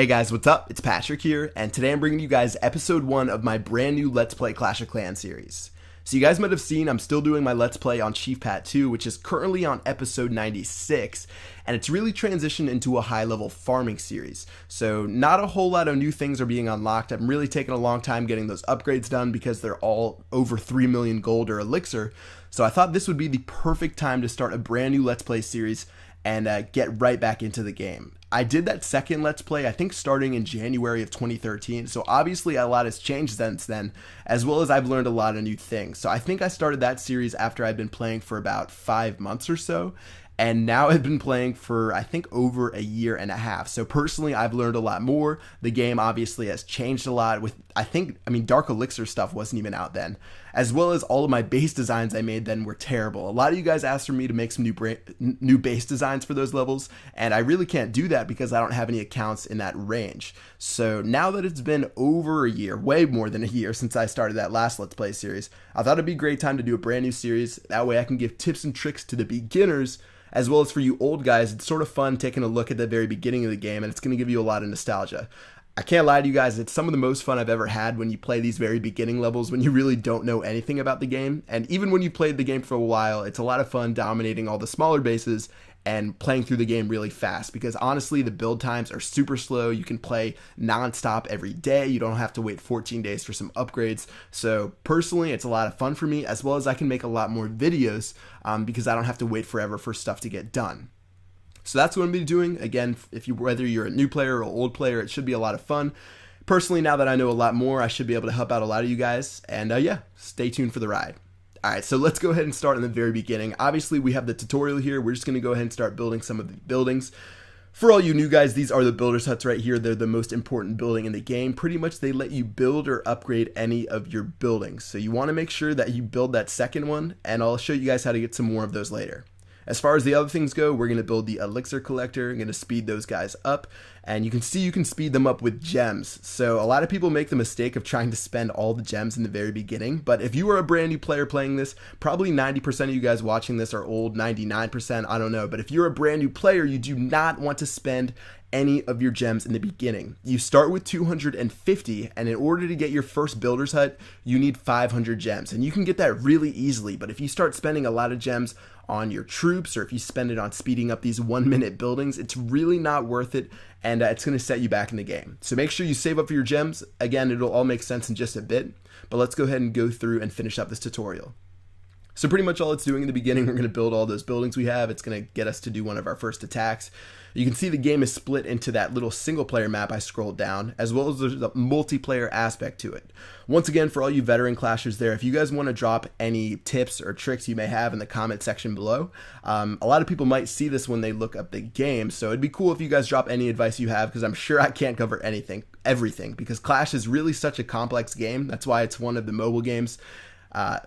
Hey guys, what's up? It's Patrick here, and today I'm bringing you guys episode 1 of my brand new Let's Play Clash of Clans series. So you guys might have seen I'm still doing my Let's Play on Chief Pat 2, which is currently on episode 96, and it's really transitioned into a high-level farming series. So not a whole lot of new things are being unlocked. I'm really taking a long time getting those upgrades done because they're all over 3 million gold or elixir. So I thought this would be the perfect time to start a brand new Let's Play series and get right back into the game. I did that second Let's Play, I think starting in January of 2013, so obviously a lot has changed since then, as well as I've learned a lot of new things. So I think I started that series after I'd been playing for about 5 months or so, and now I've been playing for, I think, over a year and a half. So personally, I've learned a lot more. The game obviously has changed a lot with, Dark Elixir stuff wasn't even out then, as well as all of my base designs I made then were terrible. A lot of you guys asked for me to make some new base designs for those levels, and I really can't do that because I don't have any accounts in that range. So now that it's been over a year, way more than a year since I started that last Let's Play series, I thought it'd be a great time to do a brand new series. That way I can give tips and tricks to the beginners, as well as for you old guys. It's sort of fun taking a look at the very beginning of the game, and it's going to give you a lot of nostalgia. I can't lie to you guys, it's some of the most fun I've ever had when you play these very beginning levels when you really don't know anything about the game. And even when you played the game for a while, it's a lot of fun dominating all the smaller bases and playing through the game really fast, because honestly the build times are super slow. You can play non-stop every day. You don't have to wait 14 days for some upgrades. So personally, it's a lot of fun for me, as well as I can make a lot more videos because I don't have to wait forever for stuff to get done. So that's what I'm going to be doing. Again, whether you're a new player or old player, it should be a lot of fun. Personally, now that I know a lot more, I should be able to help out a lot of you guys. And yeah, stay tuned for the ride. Alright, so let's go ahead and start in the very beginning. Obviously, we have the tutorial here. We're just going to go ahead and start building some of the buildings. For all you new guys, these are the builder's huts right here. They're the most important building in the game. Pretty much they let you build or upgrade any of your buildings. So you want to make sure that you build that second one, and I'll show you guys how to get some more of those later. As far as the other things go, we're going to build the elixir collector. I'm going to speed those guys up, and you can see you can speed them up with gems. So a lot of people make the mistake of trying to spend all the gems in the very beginning, but if you are a brand new player playing this, probably 90% of you guys watching this are old, 99%, I don't know, but if you're a brand new player, you do not want to spend any of your gems in the beginning. You start with 250, and in order to get your first builder's hut, you need 500 gems, and you can get that really easily. But if you start spending a lot of gems on your troops, or if you spend it on speeding up these 1-minute buildings, it's really not worth it, and it's going to set you back in the game. So make sure you save up for your gems. Again, it'll all make sense in just a bit, but let's go ahead and go through and finish up this tutorial. So pretty much all it's doing in the beginning, we're going to build all those buildings we have. It's going to get us to do one of our first attacks. You can see the game is split into that little single player map I scrolled down, as well as there's a multiplayer aspect to it. Once again, for all you veteran clashers there, if you guys want to drop any tips or tricks you may have in the comment section below, a lot of people might see this when they look up the game, so it'd be cool if you guys drop any advice you have, because I'm sure I can't cover everything, because Clash is really such a complex game. That's why it's one of the mobile games.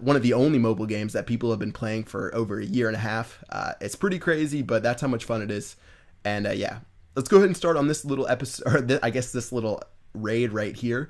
One of the only mobile games that people have been playing for over a year and a half. It's pretty crazy, but that's how much fun it is. And yeah, let's go ahead and start on this little episode, or this little raid right here.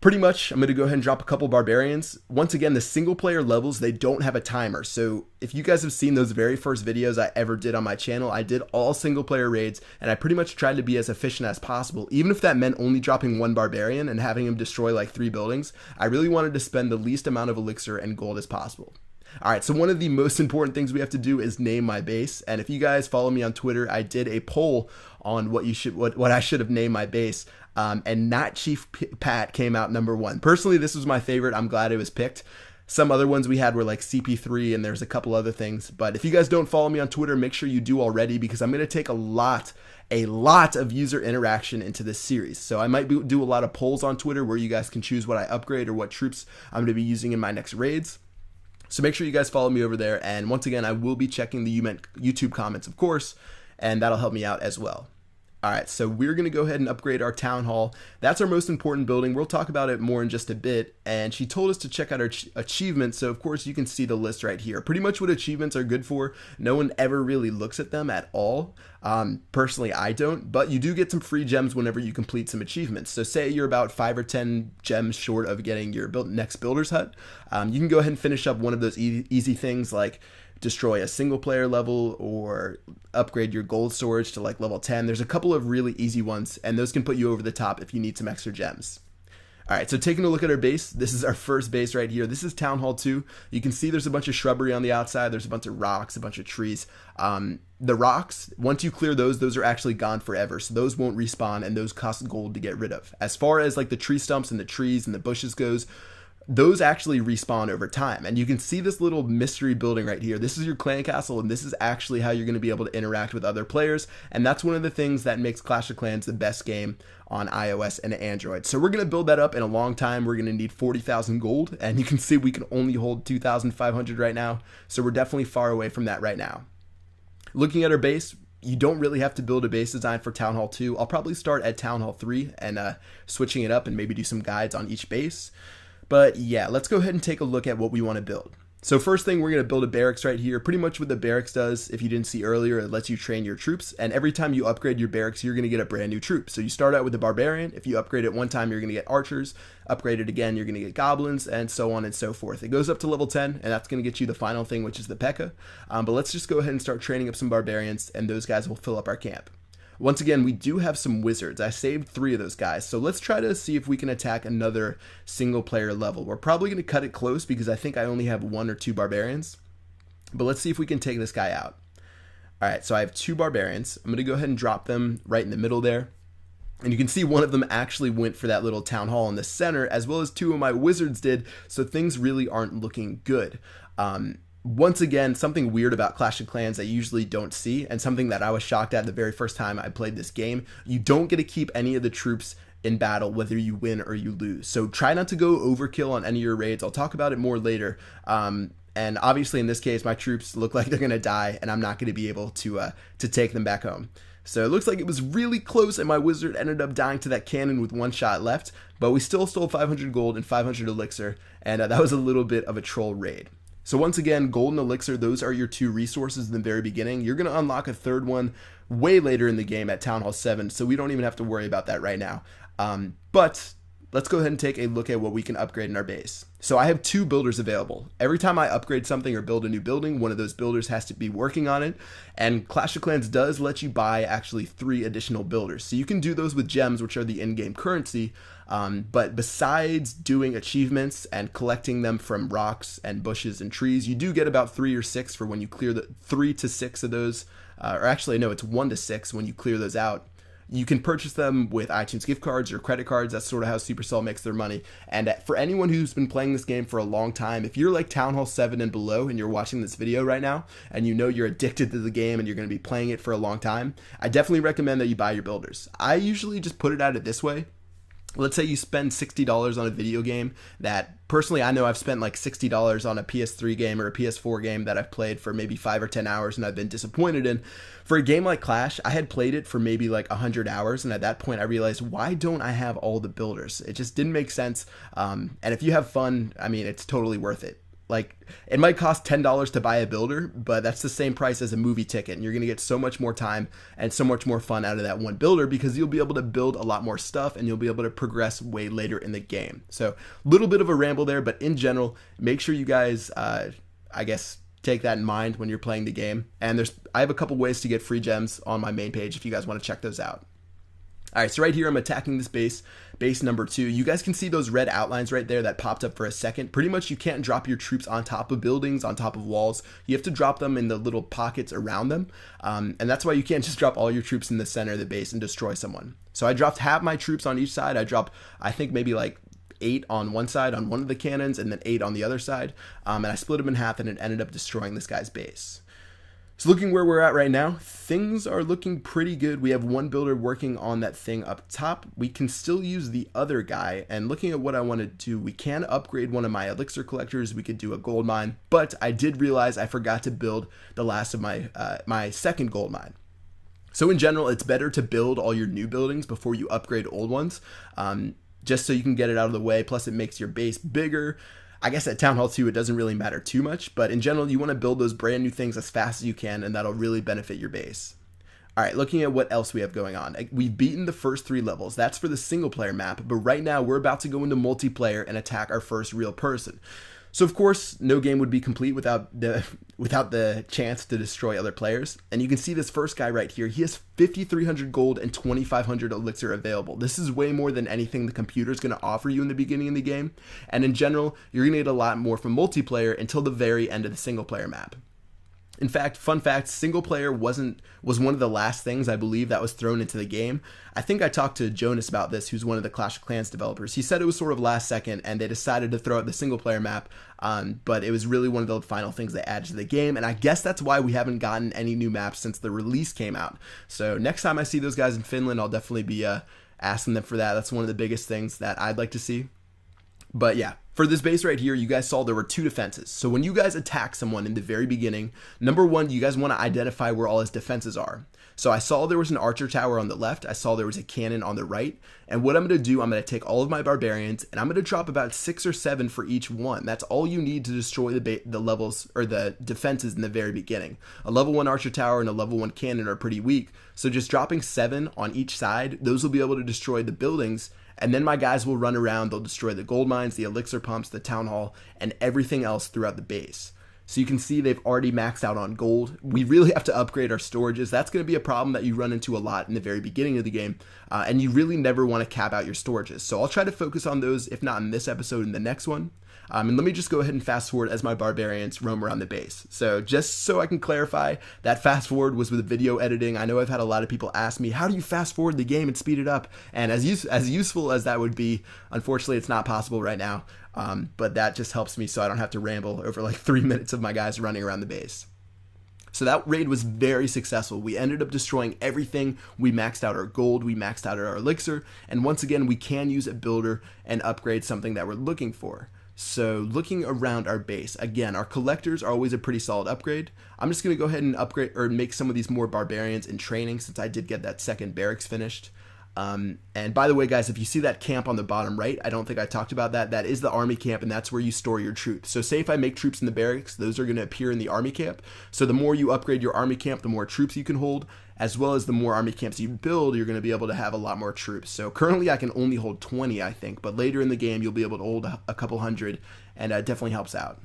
Pretty much, I'm going to go ahead and drop a couple barbarians. Once again, the single player levels, they don't have a timer. So if you guys have seen those very first videos I ever did on my channel, I did all single player raids, and I pretty much tried to be as efficient as possible. Even if that meant only dropping one barbarian and having him destroy like 3 buildings, I really wanted to spend the least amount of elixir and gold as possible. Alright, so one of the most important things we have to do is name my base, and if you guys follow me on Twitter, I did a poll on what I should have named my base, and Not Chief Pat came out number 1. Personally, this was my favorite. I'm glad it was picked. Some other ones we had were like CP3, and there's a couple other things, but if you guys don't follow me on Twitter, make sure you do already, because I'm going to take a lot of user interaction into this series. So I might do a lot of polls on Twitter where you guys can choose what I upgrade or what troops I'm going to be using in my next raids. So make sure you guys follow me over there, and once again, I will be checking the YouTube comments, of course, and that'll help me out as well. Alright, so we're going to go ahead and upgrade our town hall. That's our most important building. We'll talk about it more in just a bit. And she told us to check out our achievements, so of course you can see the list right here. Pretty much what achievements are good for. No one ever really looks at them at all. Personally, I don't, but you do get some free gems whenever you complete some achievements. So say you're about 5 or 10 gems short of getting your next builder's hut. You can go ahead and finish up one of those easy things like destroy a single player level or upgrade your gold storage to like level 10. There's a couple of really easy ones, and those can put you over the top if you need some extra gems. All right, so taking a look at our base, this is our first base right here. This is Town Hall 2. You can see there's a bunch of shrubbery on the outside. There's a bunch of rocks, a bunch of trees. The rocks, once you clear those are actually gone forever. So those won't respawn, and those cost gold to get rid of. As far as like the tree stumps and the trees and the bushes goes, those actually respawn over time. And you can see this little mystery building right here. This is your clan castle, and this is actually how you're going to be able to interact with other players. And that's one of the things that makes Clash of Clans the best game on iOS and Android. So we're going to build that up in a long time. We're going to need 40,000 gold, and you can see we can only hold 2,500 right now. So we're definitely far away from that right now. Looking at our base, you don't really have to build a base design for Town Hall 2. I'll probably start at Town Hall 3 and switching it up and maybe do some guides on each base. But yeah, let's go ahead and take a look at what we want to build. So first thing, we're going to build a barracks right here. Pretty much what the barracks does, if you didn't see earlier, it lets you train your troops. And every time you upgrade your barracks, you're going to get a brand new troop. So you start out with a barbarian. If you upgrade it one time, you're going to get archers. Upgrade it again, you're going to get goblins, and so on and so forth. It goes up to level 10, and that's going to get you the final thing, which is the P.E.K.K.A. But let's just go ahead and start training up some barbarians, and those guys will fill up our camp. Once again, we do have some wizards. I saved 3 of those guys. So let's try to see if we can attack another single player level. We're probably going to cut it close because I think I only have 1 or 2 barbarians. But let's see if we can take this guy out. All right, so I have 2 barbarians. I'm going to go ahead and drop them right in the middle there. And you can see one of them actually went for that little town hall in the center, as well as 2 of my wizards did. So things really aren't looking good. Once again, something weird about Clash of Clans I usually don't see, and something that I was shocked at the very first time I played this game, you don't get to keep any of the troops in battle whether you win or you lose. So try not to go overkill on any of your raids. I'll talk about it more later. And obviously in this case, my troops look like they're going to die, and I'm not going to be able to take them back home. So it looks like it was really close, and my wizard ended up dying to that cannon with 1 shot left, but we still stole 500 gold and 500 elixir, and that was a little bit of a troll raid. So once again, gold and elixir, those are your 2 resources in the very beginning. You're going to unlock a 3rd one way later in the game at Town Hall 7, so we don't even have to worry about that right now. But let's go ahead and take a look at what we can upgrade in our base. So I have 2 builders available. Every time I upgrade something or build a new building, one of those builders has to be working on it. And Clash of Clans does let you buy actually 3 additional builders. So you can do those with gems, which are the in-game currency. But besides doing achievements and collecting them from rocks and bushes and trees, you do get about 3 or 6 for when you clear the 3 to 6 of those. Or actually, no, it's 1 to 6 when you clear those out. You can purchase them with iTunes gift cards or credit cards. That's sort of how Supercell makes their money. And for anyone who's been playing this game for a long time, if you're like Town Hall 7 and below and you're watching this video right now and you know you're addicted to the game and you're going to be playing it for a long time, I definitely recommend that you buy your builders. I usually just put it at it this way. Let's say you spend $60 on a video game that personally I know I've spent like $60 on a PS3 game or a PS4 game that I've played for maybe 5 or 10 hours and I've been disappointed in. For a game like Clash, I had played it for maybe like 100 hours, and at that point I realized, why don't I have all the builders? It just didn't make sense. And if you have fun, I mean, it's totally worth it. Like, it might cost $10 to buy a builder, but that's the same price as a movie ticket, and you're going to get so much more time and so much more fun out of that one builder because you'll be able to build a lot more stuff and you'll be able to progress way later in the game. So a little bit of a ramble there, but in general, make sure you guys, I guess, take that in mind when you're playing the game. And I have a couple ways to get free gems on my main page if you guys want to check those out. All right, so right here, I'm attacking this base number 2. You guys can see those red outlines right there that popped up for a second. Pretty much you can't drop your troops on top of buildings, on top of walls. You have to drop them in the little pockets around them. And that's why you can't just drop all your troops in the center of the base and destroy someone. So I dropped half my troops on each side. I dropped, I think, maybe like 8 on one side on one of the cannons and then 8 on the other side. And I split them in half and it ended up destroying this guy's base. So looking where we're at right now, things are looking pretty good. We have one builder working on that thing up top. We can still use the other guy, and looking at what I want to do, we can upgrade one of my elixir collectors. We could do a gold mine, but I did realize I forgot to build the last of my my second gold mine. So in general, it's better to build all your new buildings before you upgrade old ones, just so you can get it out of the way. Plus it makes your base bigger. I guess at Town Hall 2, it doesn't really matter too much, but in general, you want to build those brand new things as fast as you can, and that'll really benefit your base. All right, looking at what else we have going on. We've beaten the first 3 levels. That's for the single player map, but right now we're about to go into multiplayer and attack our first real person. So of course, no game would be complete without the chance to destroy other players. And you can see this first guy right here. He has 5,300 gold and 2,500 elixir available. This is way more than anything the computer is going to offer you in the beginning of the game. And in general, you're going to get a lot more from multiplayer until the very end of the single player map. In fact, fun fact, single player was one of the last things I believe that was thrown into the game. I think I talked to Jonas about this, who's one of the Clash of Clans developers. He said it was sort of last second and they decided to throw out the single player map, but it was really one of the final things they added to the game. And I guess that's why we haven't gotten any new maps since the release came out. So next time I see those guys in Finland, I'll definitely be asking them for that. That's one of the biggest things that I'd like to see. But yeah, for this base right here, you guys saw there were two defenses. So when you guys attack someone in the very beginning, number one, you guys want to identify where all his defenses are. So I saw there was an archer tower on the left. I saw there was a cannon on the right. And what I'm going to do, I'm going to take all of my barbarians and I'm going to drop about 6 or 7 for each one. That's all you need to destroy the levels or the defenses in the very beginning. A level 1 archer tower and a level 1 cannon are pretty weak. So just dropping 7 on each side, those will be able to destroy the buildings. And then my guys will run around, they'll destroy the gold mines, the elixir pumps, the town hall, and everything else throughout the base. So you can see they've already maxed out on gold. We really have to upgrade our storages. That's going to be a problem that you run into a lot in the very beginning of the game. And you really never want to cap out your storages. So I'll try to focus on those, if not in this episode, in the next one. And let me just go ahead and fast forward as my barbarians roam around the base. So just so I can clarify, that fast forward was with video editing. I know I've had a lot of people ask me, how do you fast forward the game and speed it up? And as useful as that would be, unfortunately, it's not possible right now. But that just helps me so I don't have to ramble over like 3 minutes of my guys running around the base. So that raid was very successful. We ended up destroying everything. We maxed out our gold, we maxed out our elixir, and once again, we can use a builder and upgrade something that we're looking for. So looking around our base, again, our collectors are always a pretty solid upgrade. I'm just going to go ahead and upgrade or make some of these more barbarians in training since I did get that second barracks finished. And by the way, guys, if you see that camp on the bottom right, I don't think I talked about that. That is the army camp, and that's where you store your troops. So say if I make troops in the barracks, those are going to appear in the army camp. So the more you upgrade your army camp, the more troops you can hold, as well as the more army camps you build, you're going to be able to have a lot more troops. So currently I can only hold 20, I think, but later in the game, you'll be able to hold a couple hundred, and it definitely helps out.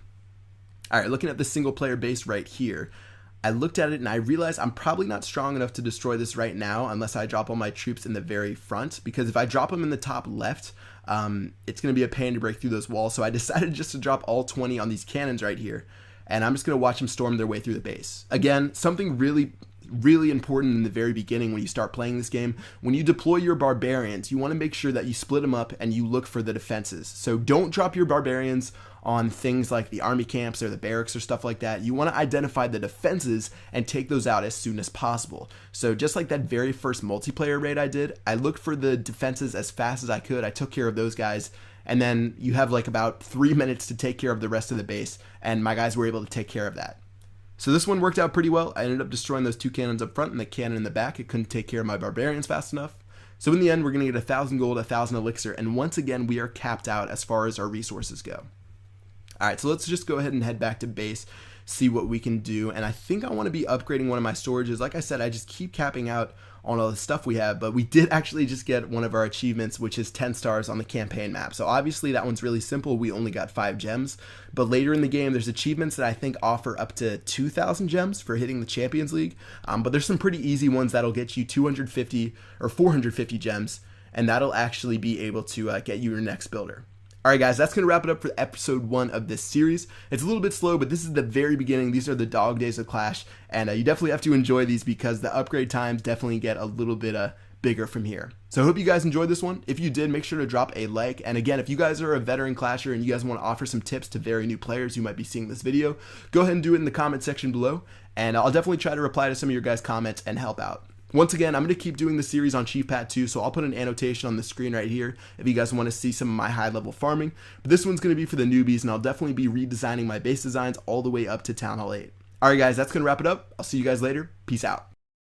All right, looking at the single player base right here, I looked at it and I realized I'm probably not strong enough to destroy this right now unless I drop all my troops in the very front, because if I drop them in the top left, it's going to be a pain to break through those walls. So I decided just to drop all 20 on these cannons right here, and I'm just going to watch them storm their way through the base. Again, something really important in the very beginning when you start playing this game. When you deploy your barbarians, you want to make sure that you split them up and you look for the defenses. So don't drop your barbarians on things like the army camps or the barracks or stuff like that. You want to identify the defenses and take those out as soon as possible. So just like that very first multiplayer raid I did, I looked for the defenses as fast as I could. I took care of those guys, and then you have like about 3 minutes to take care of the rest of the base, and my guys were able to take care of that. So this one worked out pretty well. I ended up destroying those 2 cannons up front and the cannon in the back. It couldn't take care of my barbarians fast enough. So in the end, we're going to get 1,000 gold, 1,000 elixir, and once again, we are capped out as far as our resources go. All right, so let's just go ahead and head back to base, see what we can do. And I think I want to be upgrading one of my storages. Like I said, I just keep capping out on all the stuff we have, but we did actually just get one of our achievements, which is 10 stars on the campaign map. So obviously that one's really simple. We only got 5 gems, but later in the game, there's achievements that I think offer up to 2,000 gems for hitting the Champions League. But there's some pretty easy ones that'll get you 250 or 450 gems, and that'll actually be able to get you your next builder. Alright guys, that's going to wrap it up for episode 1 of this series. It's a little bit slow, but this is the very beginning. These are the dog days of Clash, and you definitely have to enjoy these because the upgrade times definitely get a little bit bigger from here. So I hope you guys enjoyed this one. If you did, make sure to drop a like. And again, if you guys are a veteran Clasher and you guys want to offer some tips to very new players who might be seeing this video, go ahead and do it in the comment section below, and I'll definitely try to reply to some of your guys' comments and help out. Once again, I'm going to keep doing the series on ChiefPat 2, so I'll put an annotation on the screen right here if you guys want to see some of my high-level farming. But this one's going to be for the newbies, and I'll definitely be redesigning my base designs all the way up to Town Hall 8. Alright guys, that's going to wrap it up. I'll see you guys later. Peace out.